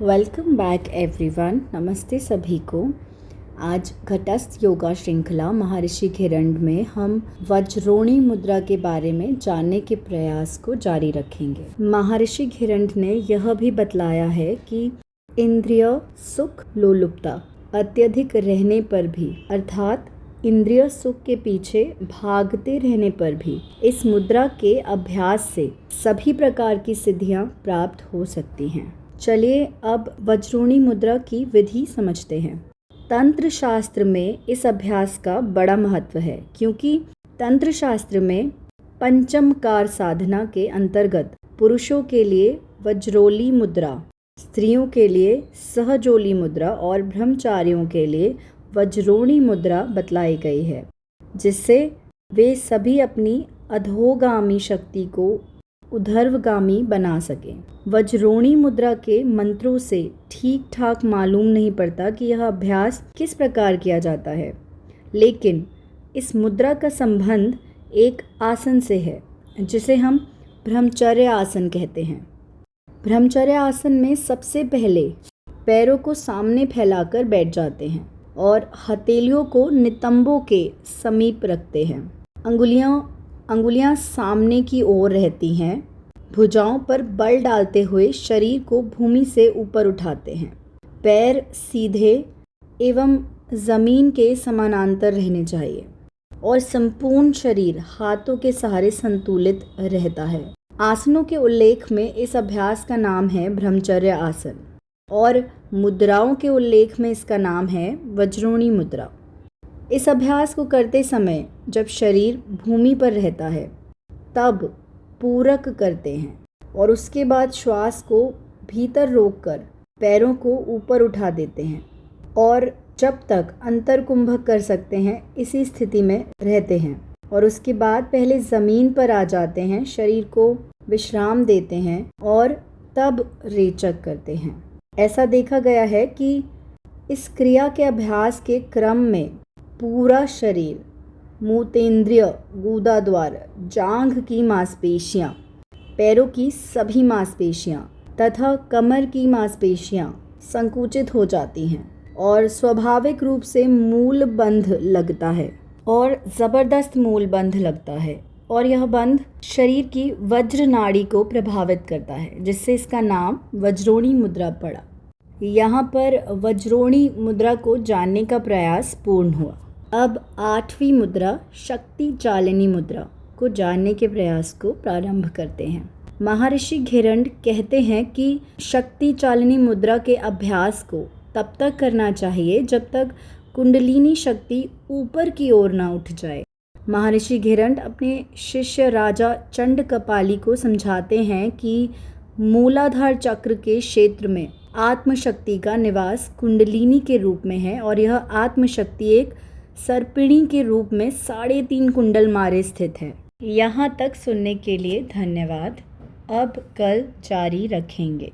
Welcome back everyone. नमस्ते सभी को। आज घटस्थ योगा श्रृंखला महर्षि घिरंड में हम वज्रोणी मुद्रा के बारे में जानने के प्रयास को जारी रखेंगे। महर्षि घिरंड ने यह भी बतलाया है कि इंद्रिय सुख लोलुपता अत्यधिक रहने पर भी, अर्थात इंद्रिय सुख के पीछे भागते रहने पर भी इस मुद्रा के अभ्यास से सभी प्रकार की सिद्धियां प्राप्त हो सकती हैं। चलिए अब वज्रोणी मुद्रा की विधि समझते हैं। तंत्र शास्त्र में इस अभ्यास का बड़ा महत्व है, क्योंकि तंत्र शास्त्र में पंचमकार साधना के अंतर्गत पुरुषों के लिए वज्रोली मुद्रा, स्त्रियों के लिए सहजोली मुद्रा और ब्रह्मचारियों के लिए वज्रोणी मुद्रा बतलाई गई है, जिससे वे सभी अपनी अधोगामी शक्ति को ऊर्ध्वगामी बना सकें। वज्रोणी मुद्रा के मंत्रों से ठीक ठाक मालूम नहीं पड़ता कि यह अभ्यास किस प्रकार किया जाता है, लेकिन इस मुद्रा का संबंध एक आसन से है, जिसे हम ब्रह्मचर्य आसन कहते हैं। ब्रह्मचर्य आसन में सबसे पहले पैरों को सामने फैलाकर बैठ जाते हैं और हथेलियों को नितंबों के समीप रखते हैं। अंगुलियां सामने की ओर रहती हैं। भुजाओं पर बल डालते हुए शरीर को भूमि से ऊपर उठाते हैं। पैर सीधे एवं जमीन के समानांतर रहने चाहिए और संपूर्ण शरीर हाथों के सहारे संतुलित रहता है। आसनों के उल्लेख में इस अभ्यास का नाम है ब्रह्मचर्य आसन और मुद्राओं के उल्लेख में इसका नाम है वज्रोणी मुद्रा। इस अभ्यास को करते समय जब शरीर भूमि पर रहता है तब पूरक करते हैं और उसके बाद श्वास को भीतर रोककर पैरों को ऊपर उठा देते हैं और जब तक अंतरकुंभक कर सकते हैं इसी स्थिति में रहते हैं और उसके बाद पहले ज़मीन पर आ जाते हैं, शरीर को विश्राम देते हैं और तब रेचक करते हैं। ऐसा देखा गया है कि इस क्रिया के अभ्यास के क्रम में पूरा शरीर, मूतेंद्रिय, गुदाद्वार, जांघ की मांसपेशियां, पैरों की सभी मांसपेशियां तथा कमर की मांसपेशियां संकुचित हो जाती हैं और स्वाभाविक रूप से मूल बंध लगता है और ज़बरदस्त मूल बंध लगता है और यह बंध शरीर की वज्र नाड़ी को प्रभावित करता है, जिससे इसका नाम वज्रोणी मुद्रा पड़ा। यहाँ पर वज्रोणी मुद्रा को जानने का प्रयास पूर्ण हुआ। अब 8वीं मुद्रा शक्ति चालिनी मुद्रा को जानने के प्रयास को प्रारंभ करते हैं। महर्षि घिरंड कहते हैं कि शक्ति चालिनी मुद्रा के अभ्यास को तब तक करना चाहिए जब तक कुंडलिनी शक्ति ऊपर की ओर ना उठ जाए। महर्षि घिरंड अपने शिष्य राजा चंड कपाली को समझाते हैं कि मूलाधार चक्र के क्षेत्र में आत्मशक्ति का निवास कुंडलिनी के रूप में है और यह आत्मशक्ति एक सर्पिणी के रूप में 3.5 कुंडल मारे स्थित है। यहाँ तक सुनने के लिए धन्यवाद। अब कल जारी रखेंगे।